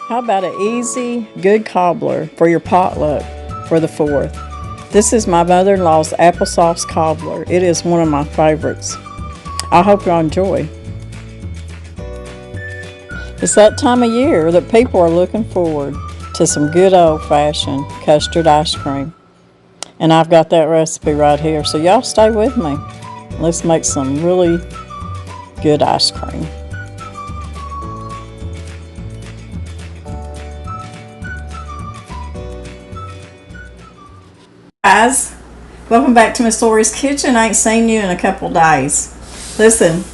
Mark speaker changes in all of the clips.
Speaker 1: How about an easy, good cobbler for your potluck for the 4th? This is my mother-in-law's applesauce cobbler. It is one of my favorites. I hope y'all enjoy. It's that time of year that people are looking forward to some good old-fashioned custard ice cream. And I've got that recipe right here, so y'all stay with me. Let's make some really good ice cream. Guys, welcome back to Miss Lori's Kitchen. I ain't seen you in a couple days. Listen,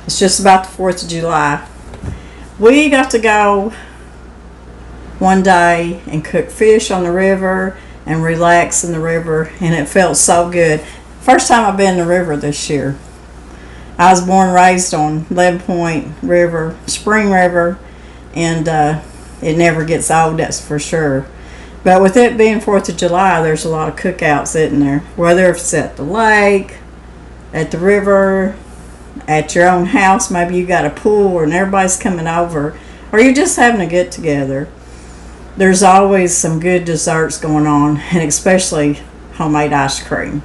Speaker 1: it's just about the 4th of July. We got to go one day and cook fish on the river and relax in the river, and it felt so good. First time I've been in the river this year. I was born and raised on 11 Point River, Spring River, and it never gets old, that's for sure. But with it being 4th of July, there's a lot of cookouts in there. Whether it's at the lake, at the river, at your own house, maybe you got a pool and everybody's coming over, or you're just having a get together. There's always some good desserts going on, and especially homemade ice cream.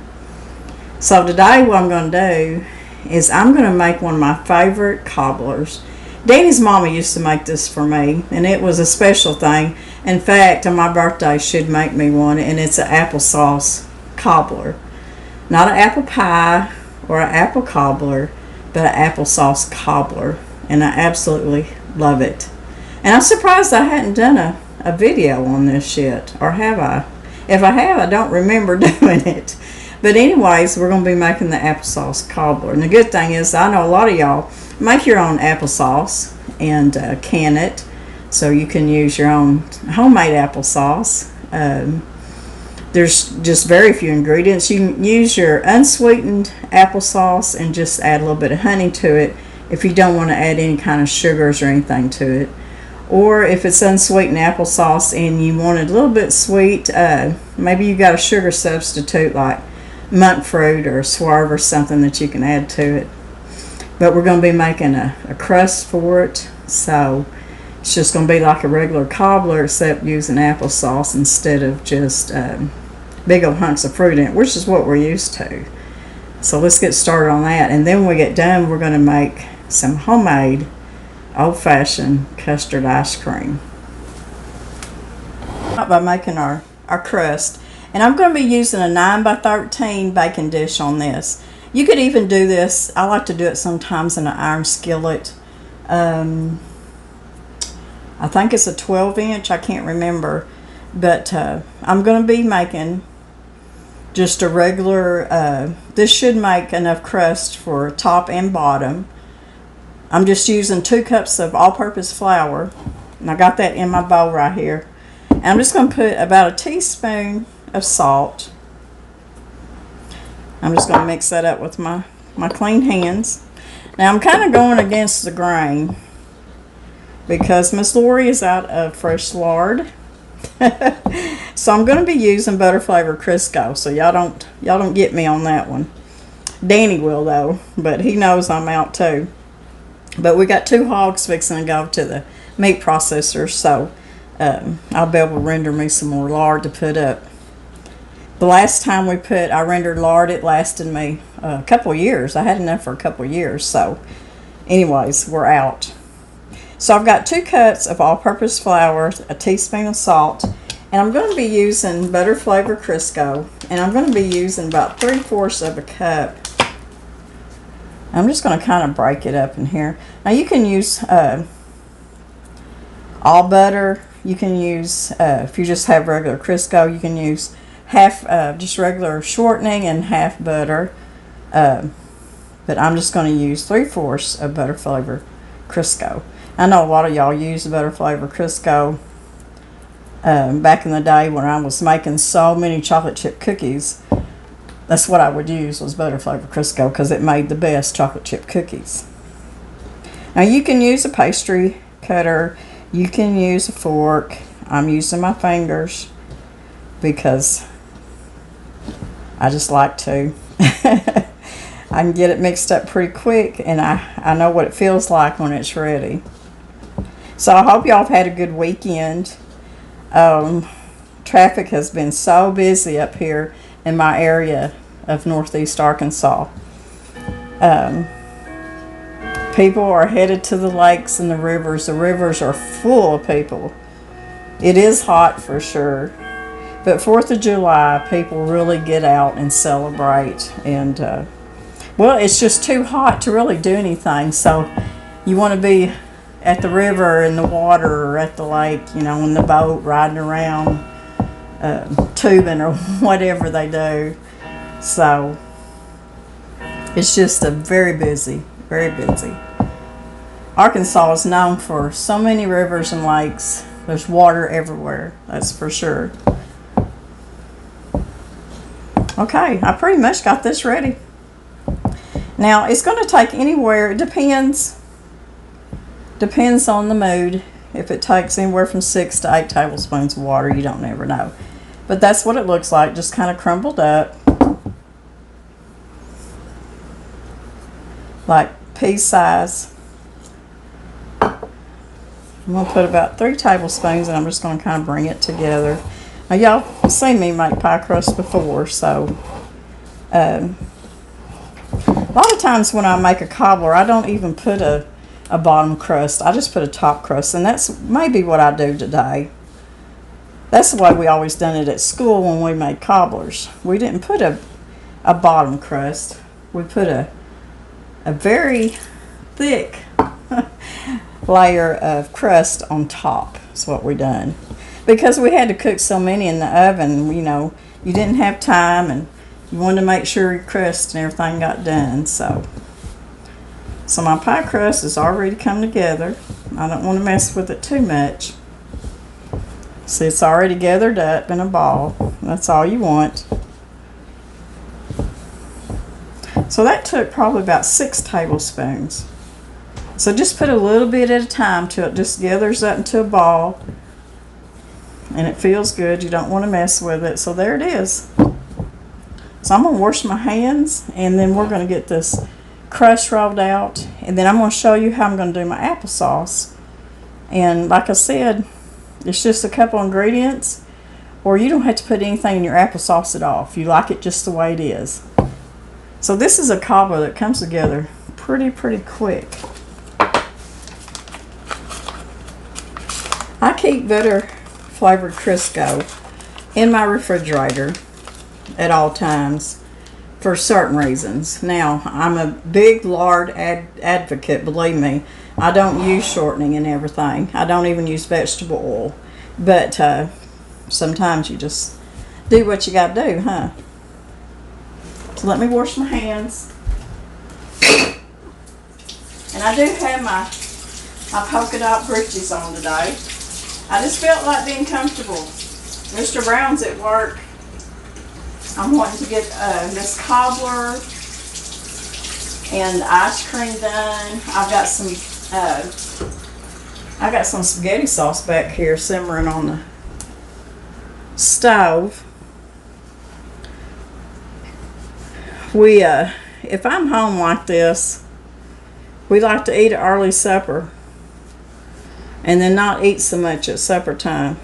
Speaker 1: So today what I'm going to do is I'm going to make one of my favorite cobblers. Danny's mama used to make this for me, and it was a special thing. In fact, on my birthday, she'd make me one, and it's an applesauce cobbler. Not an apple pie or an apple cobbler, but an applesauce cobbler, and I absolutely love it. And I'm surprised I hadn't done a video on this yet, or have I? If I have, I don't remember doing it. But anyways, we're going to be making the applesauce cobbler. And the good thing is, I know a lot of y'all make your own applesauce and can it, so you can use your own homemade applesauce. There's just very few ingredients. You can use your unsweetened applesauce and just add a little bit of honey to it if you don't want to add any kind of sugars or anything to it. Or if it's unsweetened applesauce and you want it a little bit sweet, maybe you got a sugar substitute like monk fruit or swerve or something that you can add to it. But we're going to be making a crust for it, so it's just going to be like a regular cobbler except using applesauce instead of just big old hunks of fruit in it, which is what we're used to. So let's get started on that, and then when we get done, we're going to make some homemade old-fashioned custard ice cream. By making our crust, and I'm going to be using a 9 by 13 baking dish on this. You could even do this, I like to do it sometimes in an iron skillet. I think it's a 12-inch, I can't remember. But I'm going to be making just a regular, this should make enough crust for top and bottom. I'm just using 2 cups of all-purpose flour, and I got that in my bowl right here. And I'm just going to put about a teaspoon of salt. I'm just going to mix that up with my clean hands. Now I'm kind of going against the grain because Miss Lori is out of fresh lard. So I'm going to be using butter flavored Crisco, so y'all don't get me on that one. Danny will though, but he knows I'm out too. But we got 2 hogs fixing to go to the meat processor, so I'll be able to render me some more lard to put up. The last time I rendered lard, it lasted me a couple of years. I had enough for a couple of years, so anyways, we're out. So I've got 2 cups of all-purpose flour, a teaspoon of salt, and I'm going to be using butter flavored Crisco, and I'm going to be using about 3/4 of a cup. I'm just going to kind of break it up in here. Now you can use all butter. You can use, if you just have regular Crisco, you can use half just regular shortening and half butter. But I'm just going to use 3/4 of butter flavored Crisco. I know a lot of y'all use the butter flavored Crisco. Back in the day when I was making so many chocolate chip cookies, that's what I would use, was butter flavored Crisco, because it made the best chocolate chip cookies. Now you can use a pastry cutter, you can use a fork. I'm using my fingers because I just like to. I can get it mixed up pretty quick, and I know what it feels like when it's ready. So I hope y'all have had a good weekend. Traffic has been so busy up here in my area of Northeast Arkansas. People are headed to the lakes and the rivers. The rivers are full of people. It is hot for sure. But 4th of July, people really get out and celebrate. And, well, it's just too hot to really do anything. So you want to be at the river, in the water, or at the lake, you know, in the boat, riding around, tubing, or whatever they do. So it's just a very busy, very busy. Arkansas is known for so many rivers and lakes. There's water everywhere, that's for sure. Okay, I pretty much got this ready. Now, it's going to take anywhere, it depends on the mood. If it takes anywhere from 6 to 8 tablespoons of water, you don't never know. But that's what it looks like, just kind of crumbled up. Like pea size. I'm going to put about 3 tablespoons, and I'm just going to kind of bring it together. Now, y'all seen me make pie crust before, so a lot of times when I make a cobbler, I don't even put a bottom crust. I just put a top crust, and that's maybe what I do today. That's the way we always done it at school when we made cobblers. We didn't put a bottom crust. We put a very thick layer of crust on top. That's what we done. Because we had to cook so many in the oven, you know, you didn't have time, and you wanted to make sure your crust and everything got done. So my pie crust is already come together. I don't want to mess with it too much. See, it's already gathered up in a ball. That's all you want. So that took probably about 6 tablespoons. So just put a little bit at a time till it just gathers up into a ball. And it feels good. You don't want to mess with it. So there it is. So I'm going to wash my hands, and then we're going to get this crust rolled out. And then I'm going to show you how I'm going to do my applesauce. And like I said, it's just a couple ingredients, or you don't have to put anything in your applesauce at all if you like it just the way it is. So this is a cobbler that comes together pretty quick. I keep butter flavored Crisco in my refrigerator at all times for certain reasons. Now, I'm a big lard advocate, believe me. I don't use shortening and everything. I don't even use vegetable oil. But sometimes you just do what you got to do, huh? So let me wash my hands. And I do have my polka dot breeches on today. I just felt like being comfortable. Mr. Brown's at work. I'm wanting to get this cobbler and ice cream done. I've got some spaghetti sauce back here simmering on the stove. If I'm home like this, we like to eat an early supper and then not eat so much at supper time,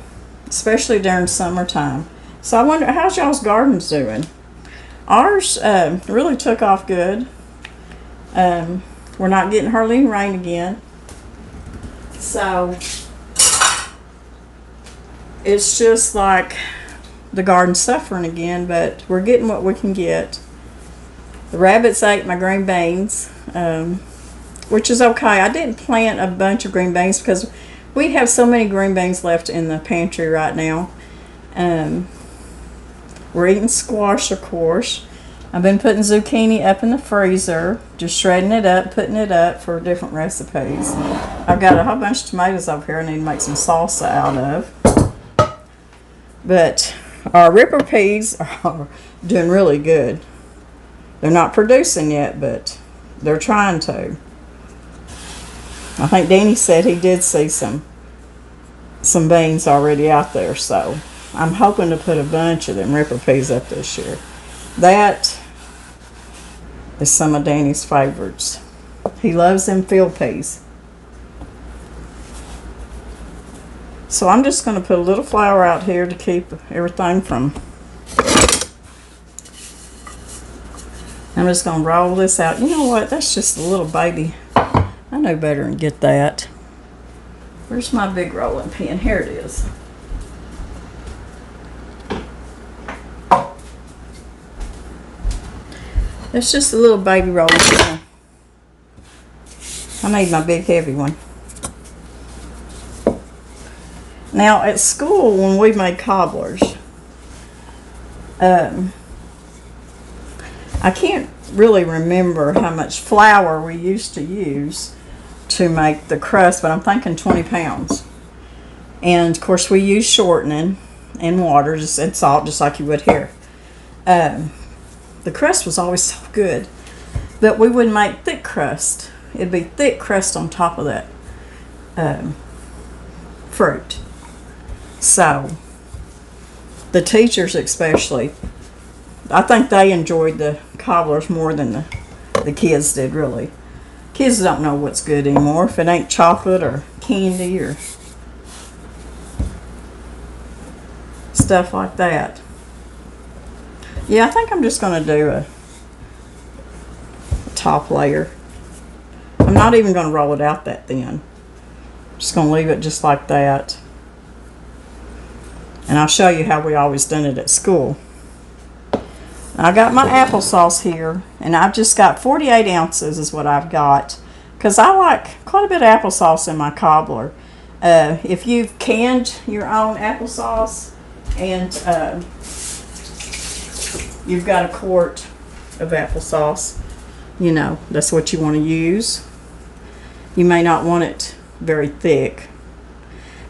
Speaker 1: especially during summertime. So I wonder, how's y'all's gardens doing? Ours really took off good. We're not getting hardly any rain again. So it's just like the garden's suffering again, but we're getting what we can get. The rabbits ate my green beans, which is okay. I didn't plant a bunch of green beans because we have so many green beans left in the pantry right now. We're eating squash, of course. I've been putting zucchini up in the freezer, just shredding it up, putting it up for different recipes. I've got a whole bunch of tomatoes over here I need to make some salsa out of. But our ripper peas are doing really good. They're not producing yet, but they're trying to. I think Danny said he did see some beans already out there, so I'm hoping to put a bunch of them ripper peas up this year. That is some of Danny's favorites. He loves them field peas. So I'm just going to put a little flour out here to keep everything from... I'm just going to roll this out. You know what? That's just a little baby. I know better than get that. Where's my big rolling pin? Here it is. That's just a little baby rolling pin. I made my big heavy one. Now at school when we made cobblers, I can't really remember how much flour we used to use to make the crust, but I'm thinking 20 pounds. And of course we use shortening and water and salt just like you would here. The crust was always so good, but we wouldn't make thick crust. It'd be thick crust on top of that fruit. So the teachers especially, I think they enjoyed the cobblers more than the kids did, really. Kids don't know what's good anymore if it ain't chocolate or candy or stuff like that. Yeah, I think I'm just going to do a top layer. I'm not even going to roll it out that thin. I'm just going to leave it just like that. And I'll show you how we always done it at school. I got my applesauce here, and I've just got 48 ounces is what I've got, because I like quite a bit of applesauce in my cobbler. If you've canned your own applesauce and you've got a quart of applesauce, you know, that's what you want to use. You may not want it very thick.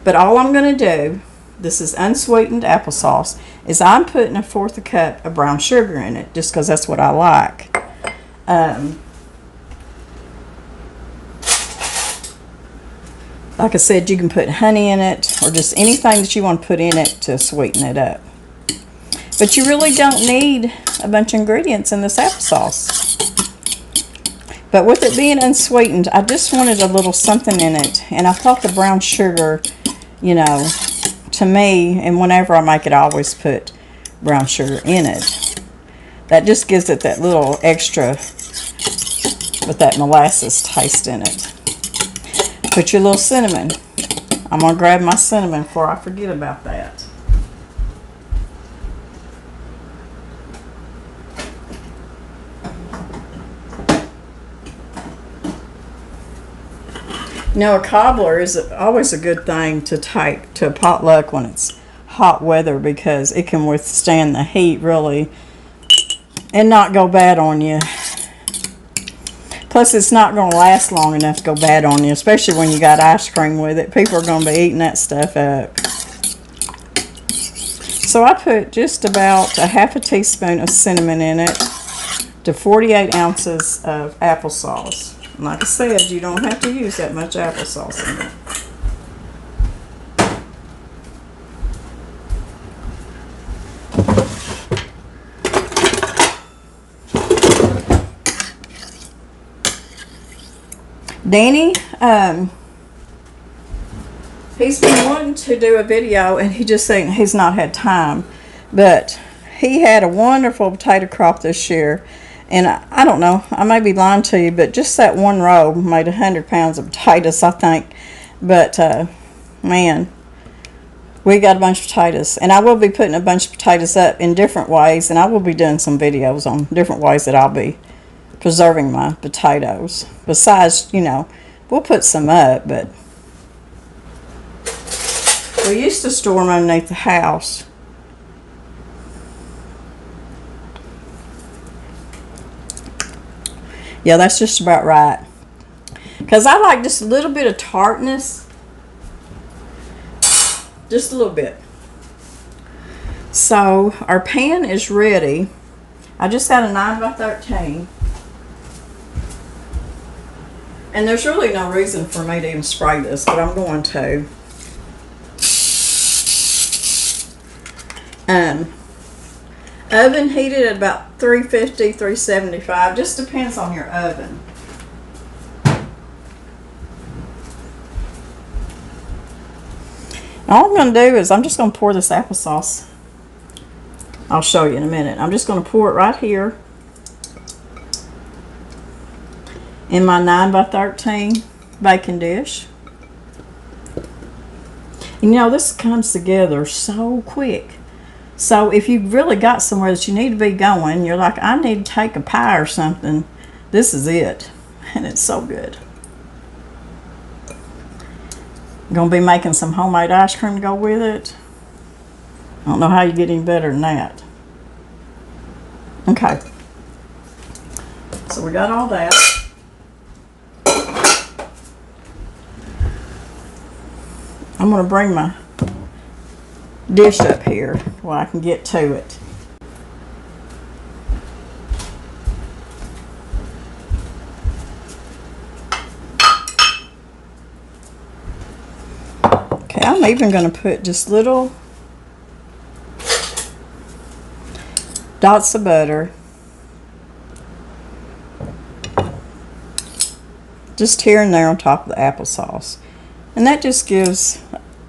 Speaker 1: But all I'm going to do, this is unsweetened applesauce, is I'm putting 1/4 cup of brown sugar in it, just because that's what I like. Like I said, you can put honey in it, or just anything that you want to put in it to sweeten it up. But you really don't need a bunch of ingredients in this applesauce. But with it being unsweetened, I just wanted a little something in it. And I thought the brown sugar, you know, to me, and whenever I make it, I always put brown sugar in it. That just gives it that little extra with that molasses taste in it. Put your little cinnamon. I'm going to grab my cinnamon before I forget about that. You know, a cobbler is always a good thing to take to a potluck when it's hot weather, because it can withstand the heat really and not go bad on you. Plus, it's not going to last long enough to go bad on you, especially when you got ice cream with it. People are going to be eating that stuff up. So I put just about 1/2 teaspoon of cinnamon in it to 48 ounces of applesauce. And like I said, you don't have to use that much applesauce in it. Danny, he's been wanting to do a video, and he just saying he's not had time. But he had a wonderful potato crop this year. And I don't know, I may be lying to you, but just that one row made 100 pounds of potatoes, I think. But, man, we got a bunch of potatoes. And I will be putting a bunch of potatoes up in different ways. And I will be doing some videos on different ways that I'll be preserving my potatoes. Besides, you know, we'll put some up, but we used to store them underneath the house. Yeah, that's just about right. Because I like just a little bit of tartness. Just a little bit. So, our pan is ready. I just got a 9x13. And there's really no reason for me to even spray this, but I'm going to. Oven heated at about 350, 375. Just depends on your oven. All I'm going to do is I'm just going to pour this applesauce. I'll show you in a minute. I'm just going to pour it right here in my 9x13 baking dish. And you know, this comes together so quick. So if you've really got somewhere that you need to be going, you're like, I need to take a pie or something, this is it. And it's so good. I'm going to be making some homemade ice cream to go with it. I don't know how you get any better than that. Okay. So we got all that. I'm going to bring my dish up here where I can get to it. Okay, I'm even going to put just little dots of butter just here and there on top of the applesauce. And that just gives,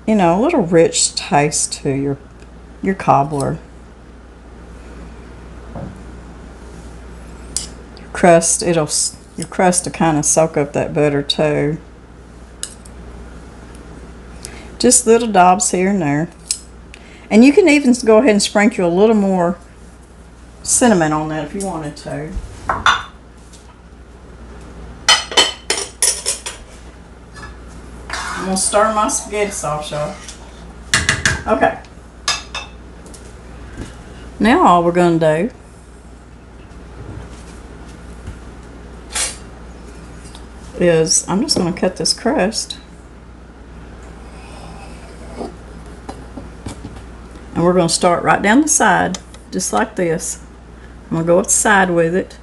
Speaker 1: you know, a little rich taste to your cobbler. Your crust will kind of soak up that butter too. Just little daubs here and there. And you can even go ahead and sprinkle a little more cinnamon on that if you wanted to. I'm going to stir my spaghetti sauce, y'all. Okay. Now all we're going to do is I'm just going to cut this crust. And we're going to start right down the side, just like this. I'm going to go up the side with it.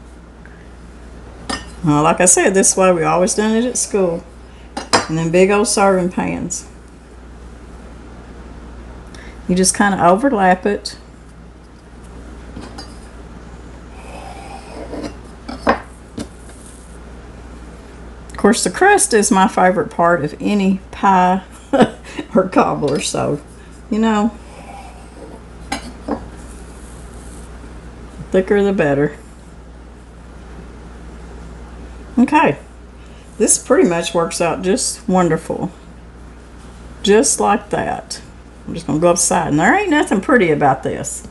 Speaker 1: Well, like I said, this way we always done it at school. And then big old serving pans. You just kind of overlap it. Of course, the crust is my favorite part of any pie or cobbler, so, you know, the thicker the better. Okay. This pretty much works out just wonderful. Just like that. I'm just going to go upside. And there ain't nothing pretty about this.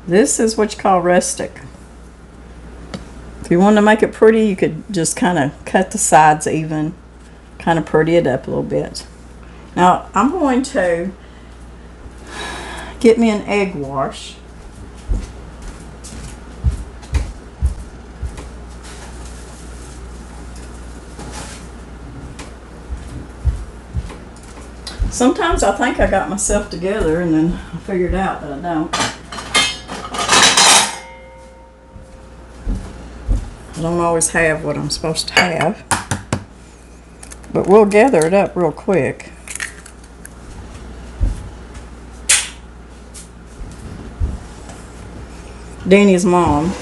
Speaker 1: This is what you call rustic. If you want to make it pretty, you could just kind of cut the sides even. Kind of pretty it up a little bit. Now, I'm going to get me an egg wash. Sometimes I think I got myself together and then I figured out that I don't. I don't always have what I'm supposed to have. But we'll gather it up real quick. Danny's mom,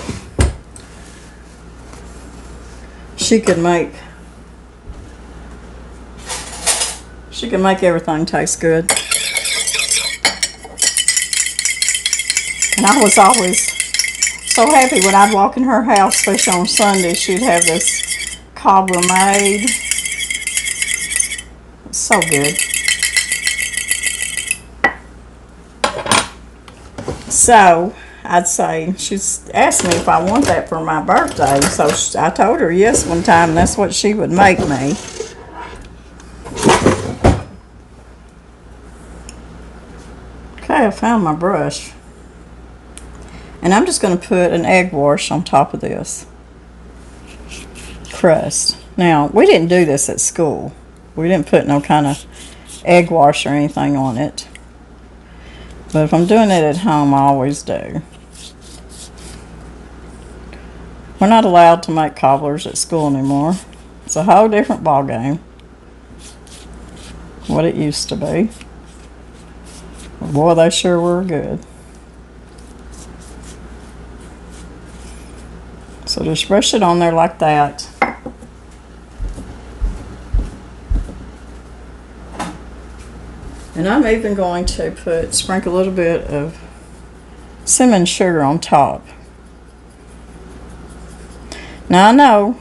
Speaker 1: she can make everything taste good. And I was always so happy when I'd walk in her house, especially on Sunday, she'd have this cobbler made. It's so good. So I'd say, she's asked me if I want that for my birthday, so I told her yes one time, and that's what she would make me. Okay, I found my brush. And I'm just going to put an egg wash on top of this crust. Now, we didn't do this at school. We didn't put no kind of egg wash or anything on it. But if I'm doing it at home, I always do. We're not allowed to make cobblers at school anymore. It's a whole different ball game. What it used to be. Boy, they sure were good. So just brush it on there like that. And I'm even going to sprinkle a little bit of cinnamon sugar on top. Now I know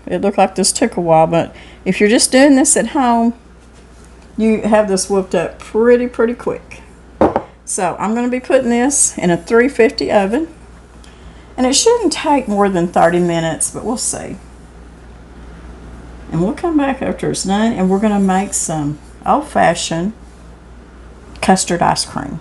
Speaker 1: it looked like this took a while, but if you're just doing this at home, you have this whipped up pretty quick. So I'm going to be putting this in a 350 oven, and it shouldn't take more than 30 minutes, but we'll see. And we'll come back after it's done, and we're going to make some old-fashioned custard ice cream.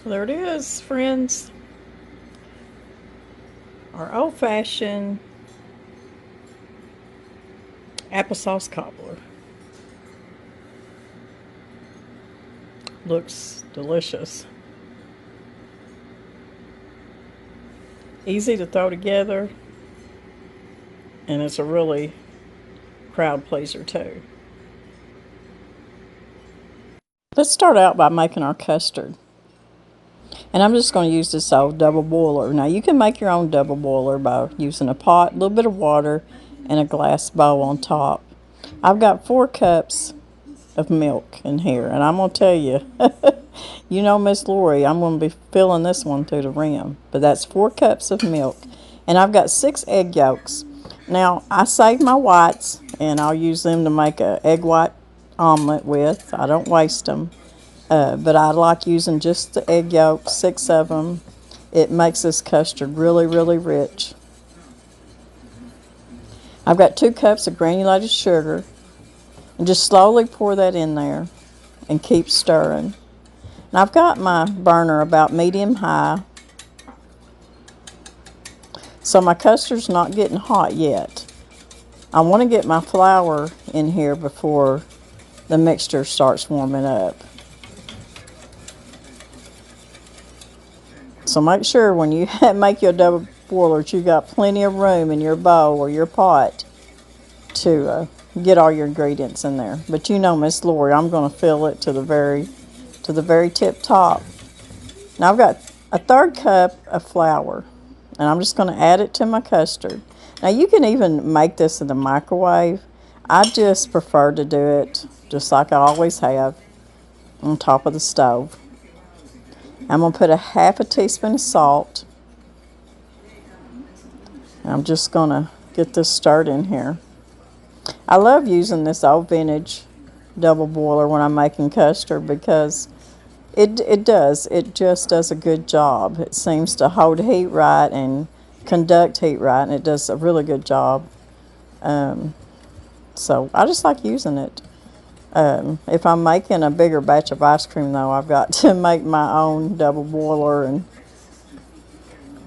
Speaker 1: There it is, friends. Our old-fashioned applesauce cobbler. Looks delicious. Easy to throw together, and it's a really crowd pleaser too. Let's start out by making our custard. And I'm just going to use this old double boiler. Now you can make your own double boiler by using a pot, a little bit of water, and a glass bowl on top. I've got 4 cups of milk in here, and I'm going to tell you, you know Miss Lori, I'm going to be filling this one to the rim. But that's 4 cups of milk. And I've got 6 egg yolks. Now, I save my whites, and I'll use them to make an egg white omelet with. I don't waste them. But I like using just the egg yolks, 6 of them. It makes this custard really rich. I've got 2 cups of granulated sugar. And just slowly pour that in there and keep stirring. And I've got my burner about medium-high. So my custard's not getting hot yet. I want to get my flour in here before the mixture starts warming up. So make sure when you make your double boilers, you got plenty of room in your bowl or your pot to get all your ingredients in there. But you know, Miss Lori, I'm going to fill it to the very tip top. Now I've got a 1/3 cup of flour, and I'm just going to add it to my custard. Now you can even make this in the microwave. I just prefer to do it just like I always have, on top of the stove. I'm going to put a 1/2 teaspoon of salt. I'm just going to get this stirred in here. I love using this old vintage double boiler when I'm making custard because it just does a good job. It seems to hold heat right and conduct heat right, and it does a really good job. So I just like using it. If I'm making a bigger batch of ice cream, though, I've got to make my own double boiler and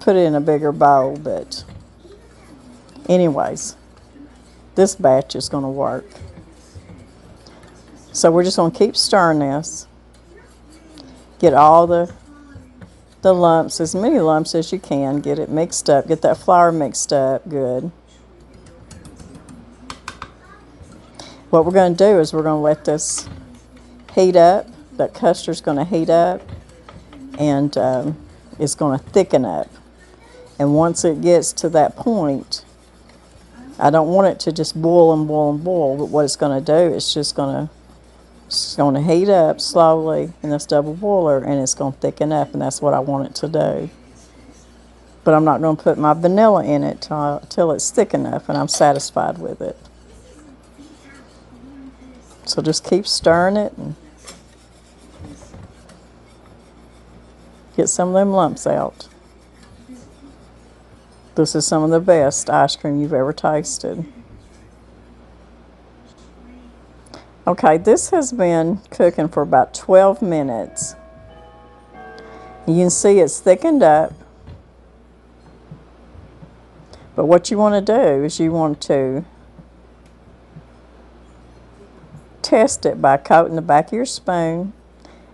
Speaker 1: put it in a bigger bowl. But anyways, this batch is going to work. So we're just going to keep stirring this. Get all the lumps, as many lumps as you can. Get it mixed up. Get that flour mixed up good. What we're going to do is we're going to let this heat up. That custard's going to heat up, and it's going to thicken up. And once it gets to that point, I don't want it to just boil and boil and boil, but what it's going to do is just going to heat up slowly in this double boiler, and it's going to thicken up, and that's what I want it to do. But I'm not going to put my vanilla in it till it's thick enough and I'm satisfied with it. So just keep stirring it and get some of them lumps out. This is some of the best ice cream you've ever tasted. Okay, this has been cooking for about 12 minutes. You can see it's thickened up. But what you want to do is you want to test it by coating the back of your spoon.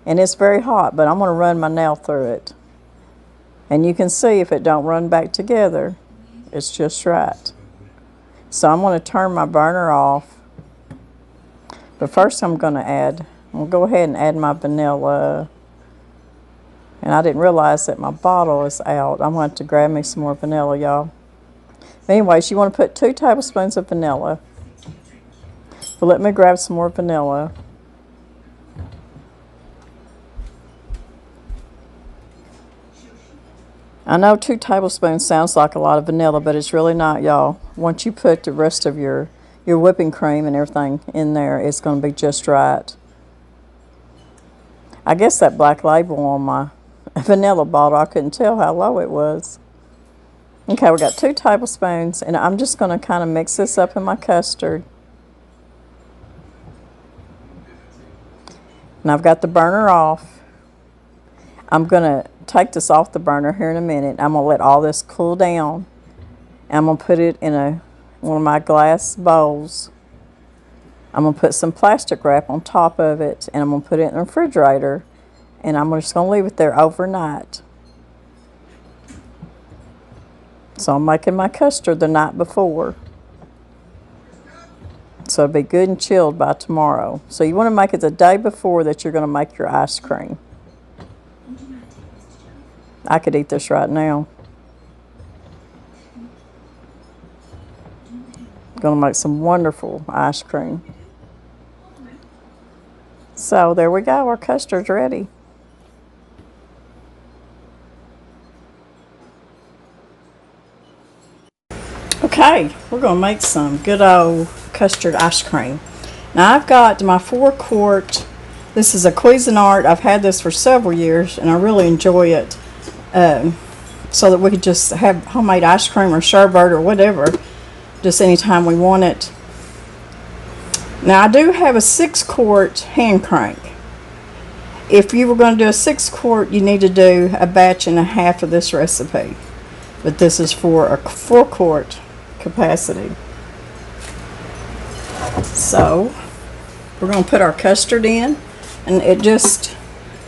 Speaker 1: And it's very hot, but I'm going to run my nail through it. And you can see if it don't run back together, it's just right. So I'm going to turn my burner off. But first I'm going to go ahead and add my vanilla. And I didn't realize that my bottle is out. I'm going to have to grab me some more vanilla, y'all. Anyways, you want to put 2 tablespoons of vanilla. But let me grab some more vanilla. I know 2 tablespoons sounds like a lot of vanilla, but it's really not, y'all. Once you put the rest of your whipping cream and everything in there, it's going to be just right. I guess that black label on my vanilla bottle, I couldn't tell how low it was. Okay, we got 2 tablespoons, and I'm just going to kind of mix this up in my custard. And I've got the burner off. I'm going to take this off the burner here in a minute. I'm going to let all this cool down. I'm going to put it in one of my glass bowls. I'm going to put some plastic wrap on top of it, and I'm going to put it in the refrigerator, and I'm just going to leave it there overnight. So I'm making my custard the night before. So it'll be good and chilled by tomorrow. So you want to make it the day before that you're going to make your ice cream. I could eat this right now. Going to make some wonderful ice cream. So there we go, our custard's ready. Okay, we're going to make some good old custard ice cream. Now I've got my 4-quart, this is a Cuisinart. I've had this for several years and I really enjoy it. So that we could just have homemade ice cream or sherbet or whatever, just anytime we want it. Now I do have a 6-quart hand crank. If you were going to do a 6-quart, you need to do a batch and a half of this recipe. But this is for a 4-quart capacity. So we're going to put our custard in, and it just,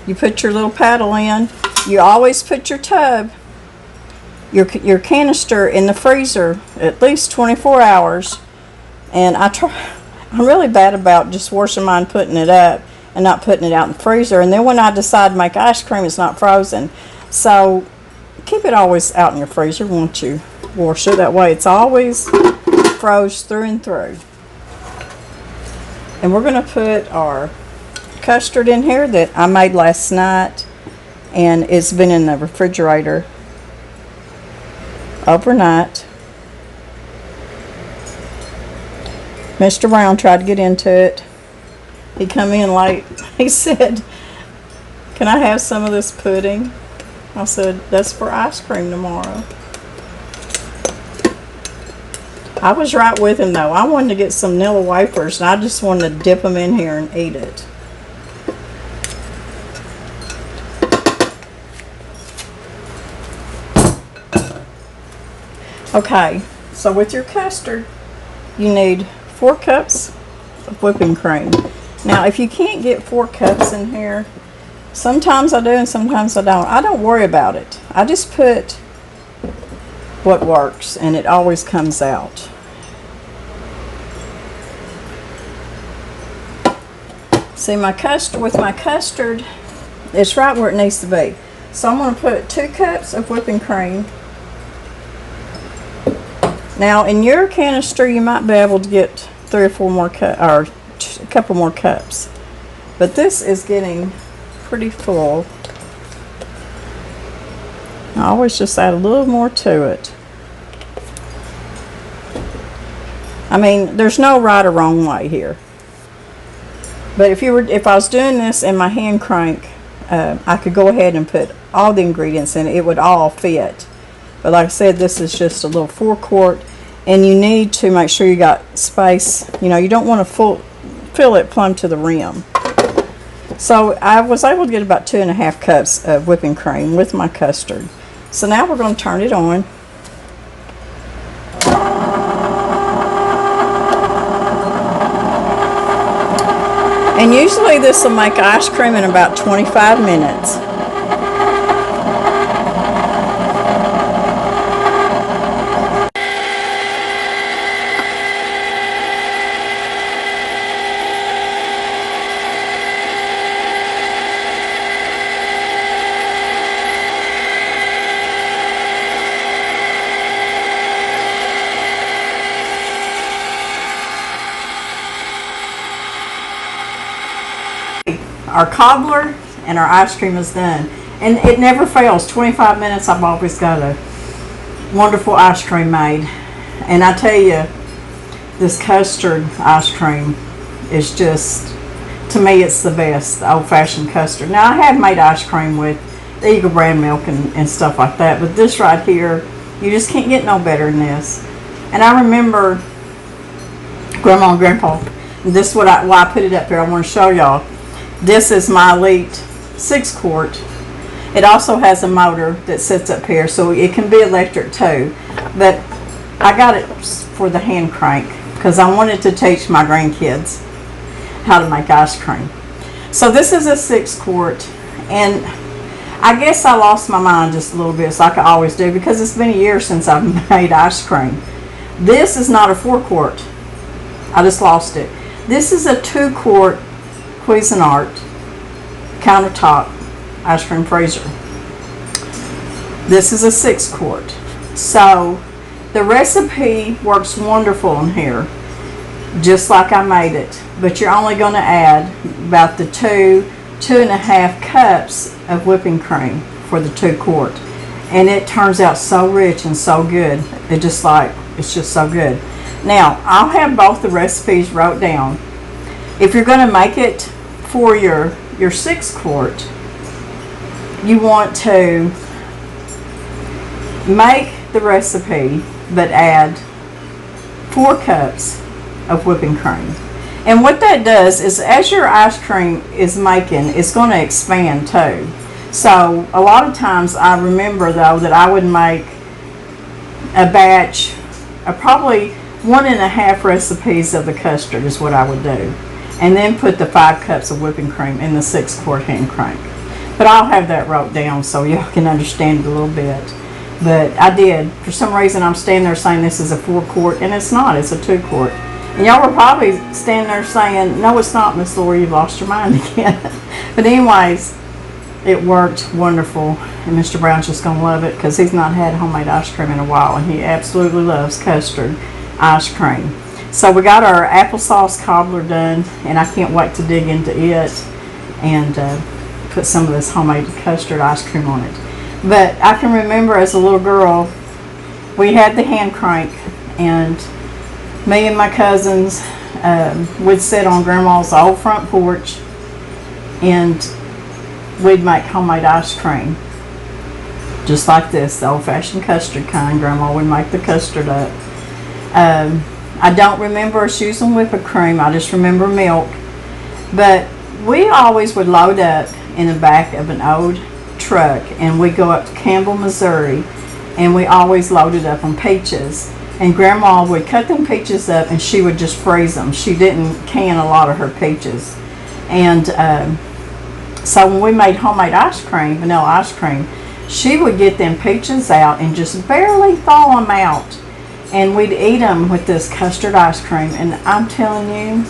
Speaker 1: you put your little paddle in. You always put your tub, your canister in the freezer at least 24 hours. And I'm really bad about just washing mine, putting it up, and not putting it out in the freezer. And then when I decide to make ice cream, it's not frozen. So keep it always out in your freezer once you wash it. That way it's always froze through and through. And we're going to put our custard in here that I made last night, and it's been in the refrigerator overnight. Mr. Brown tried to get into it. He come in late. He said, "Can I have some of this pudding?" I said, "That's for ice cream tomorrow." I was right with him though. I wanted to get some vanilla wafers, and I just wanted to dip them in here and eat it. Okay, so with your custard, you need 4 cups of whipping cream. Now, if you can't get 4 cups in here, sometimes I do and sometimes I don't. I don't worry about it. I just put what works, and it always comes out. See, my custard, it's right where it needs to be. So I'm going to put 2 cups of whipping cream. Now, in your canister, you might be able to get 3 or 4 more cups, or a couple more cups. But this is getting pretty full. I always just add a little more to it. I mean, there's no right or wrong way here. But if I was doing this in my hand crank, I could go ahead and put all the ingredients in it. It would all fit. But like I said, this is just a little 4-quart, and you need to make sure you got space. You know, you don't want to fill it plumb to the rim. So I was able to get about 2.5 cups of whipping cream with my custard. So now we're going to turn it on. And usually this will make ice cream in about 25 minutes. our cobbler and our ice cream is done. And it never fails. 25 minutes, I've always got a wonderful ice cream made. And I tell you, this custard ice cream is just, to me, it's the best, the old-fashioned custard. Now, I have made ice cream with the Eagle brand milk and stuff like that, but this right here, you just can't get no better than this. And I remember Grandma and Grandpa, and this is why I put it up here. I want to show y'all. This is my Elite 6-quart. It also has a motor that sits up here, so it can be electric too. But I got it for the hand crank because I wanted to teach my grandkids how to make ice cream. So this is a 6-quart, and I guess I lost my mind just a little bit, so like I always do, because it's been a year since I've made ice cream. This is not a 4-quart. I just lost it. This is a 2-quart Cuisinart countertop ice cream freezer. This is a 6-quart. So the recipe works wonderful in here, just like I made it. But you're only going to add about the 2.5 cups of whipping cream for the 2-quart. And it turns out so rich and so good. It's just so good. Now, I'll have both the recipes wrote down. If you're going to make it for your 6-quart, you want to make the recipe but add 4 cups of whipping cream. And what that does is, as your ice cream is making, it's going to expand too. So a lot of times I remember though that I would make a batch of probably 1.5 recipes of the custard is what I would do, and then put the 5 cups of whipping cream in the 6-quart hand crank. But I'll have that wrote down so y'all can understand it a little bit. But I did. For some reason, I'm standing there saying this is a 4-quart, and it's not. It's a 2-quart. And y'all were probably standing there saying, no, it's not, Miss Lori, you've lost your mind again. But anyways, it worked wonderful. And Mr. Brown's just going to love it because he's not had homemade ice cream in a while, and he absolutely loves custard ice cream. So we got our applesauce cobbler done, and I can't wait to dig into it and put some of this homemade custard ice cream on it. But I can remember as a little girl, we had the hand crank, and me and my cousins would sit on Grandma's old front porch, and we'd make homemade ice cream. Just like this, the old-fashioned custard kind. Grandma would make the custard up. I don't remember us using whipping cream. I just remember milk. But we always would load up in the back of an old truck, and we'd go up to Campbell, Missouri, and we always loaded up on peaches. And Grandma would cut them peaches up, and she would just freeze them. She didn't can a lot of her peaches. And so when we made homemade ice cream, vanilla ice cream, she would get them peaches out and just barely thaw them out. And we'd eat them with this custard ice cream. And I'm telling you,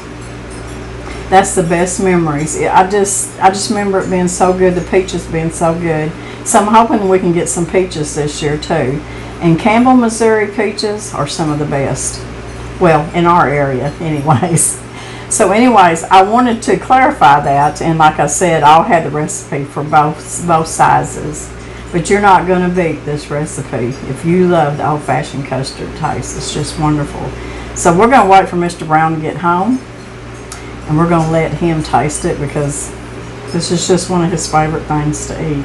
Speaker 1: that's the best memories. I just remember it being so good, the peaches being so good. So I'm hoping we can get some peaches this year too. And Campbell, Missouri peaches are some of the best. Well, in our area anyways. So anyways, I wanted to clarify that, and like I said, I'll have the recipe for both sizes. But you're not going to beat this recipe if you love the old-fashioned custard taste. It's just wonderful. So we're going to wait for Mr. Brown to get home, and we're going to let him taste it because this is just one of his favorite things to eat.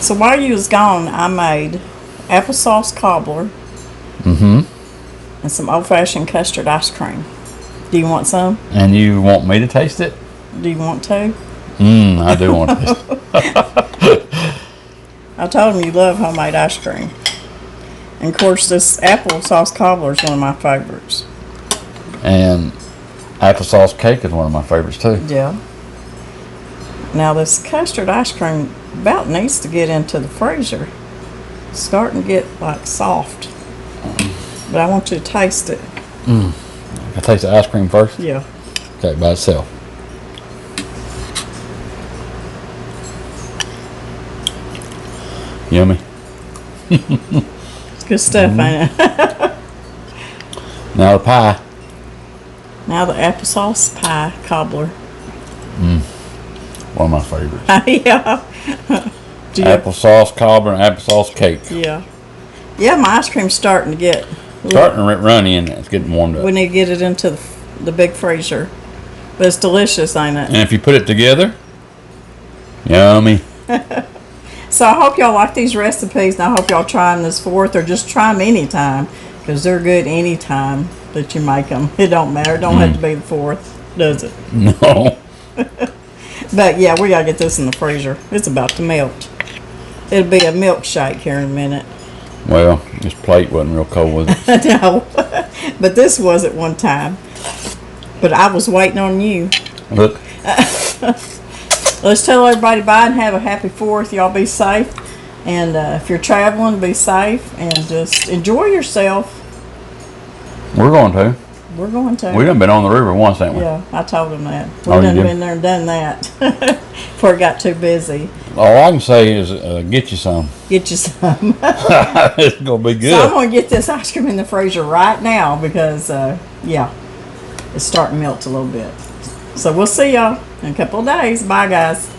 Speaker 1: So while you was gone, I made applesauce cobbler and some old-fashioned custard ice cream. Do you want some? And
Speaker 2: you want me to taste it?
Speaker 1: Do you want to?
Speaker 2: I do want to taste it.
Speaker 1: I told him you love homemade ice cream. And of course, this applesauce cobbler is one of my favorites.
Speaker 2: And applesauce cake is one of my favorites too.
Speaker 1: Yeah. Now this custard ice cream about needs to get into the freezer. It's starting to get like soft. But I want you to taste it.
Speaker 2: Can I taste the ice cream first?
Speaker 1: Yeah.
Speaker 2: Okay, by itself. Yummy.
Speaker 1: It's good stuff, ain't it?
Speaker 2: Now the pie.
Speaker 1: Now the applesauce pie cobbler.
Speaker 2: One of my favorites.
Speaker 1: Yeah.
Speaker 2: Applesauce cobbler and applesauce cake.
Speaker 1: Yeah. Yeah, my ice cream's starting to get...
Speaker 2: Starting to run in. It's getting warmed up.
Speaker 1: We need to get it into the big freezer. But it's delicious, ain't it?
Speaker 2: And if you put it together, yummy.
Speaker 1: So I hope y'all like these recipes, and I hope y'all try them this 4th, or just try them anytime, because they're good anytime that you make them. It don't matter. It don't have to be the 4th, does it?
Speaker 2: No.
Speaker 1: But yeah, we gotta get this in the freezer. It's about to melt. It'll be a milkshake here in a minute.
Speaker 2: Well, this plate wasn't real cold, was it?
Speaker 1: No, but this was at one time. But I was waiting on you.
Speaker 2: Look.
Speaker 1: Let's tell everybody bye and have a happy 4th. Y'all be safe. And if you're traveling, be safe and just enjoy yourself.
Speaker 2: We're going to.
Speaker 1: We're going to.
Speaker 2: We done been on the river once, ain't we?
Speaker 1: Yeah, I told them that. We
Speaker 2: Oh, you
Speaker 1: done
Speaker 2: did?
Speaker 1: been there and done that before it got too busy.
Speaker 2: All I can say is get you some.
Speaker 1: Get you some.
Speaker 2: It's going to be
Speaker 1: So I'm
Speaker 2: good.
Speaker 1: going to get this ice cream in the freezer right now because, yeah, it's starting to melt a little bit. So we'll see y'all in a couple of days. Bye, guys.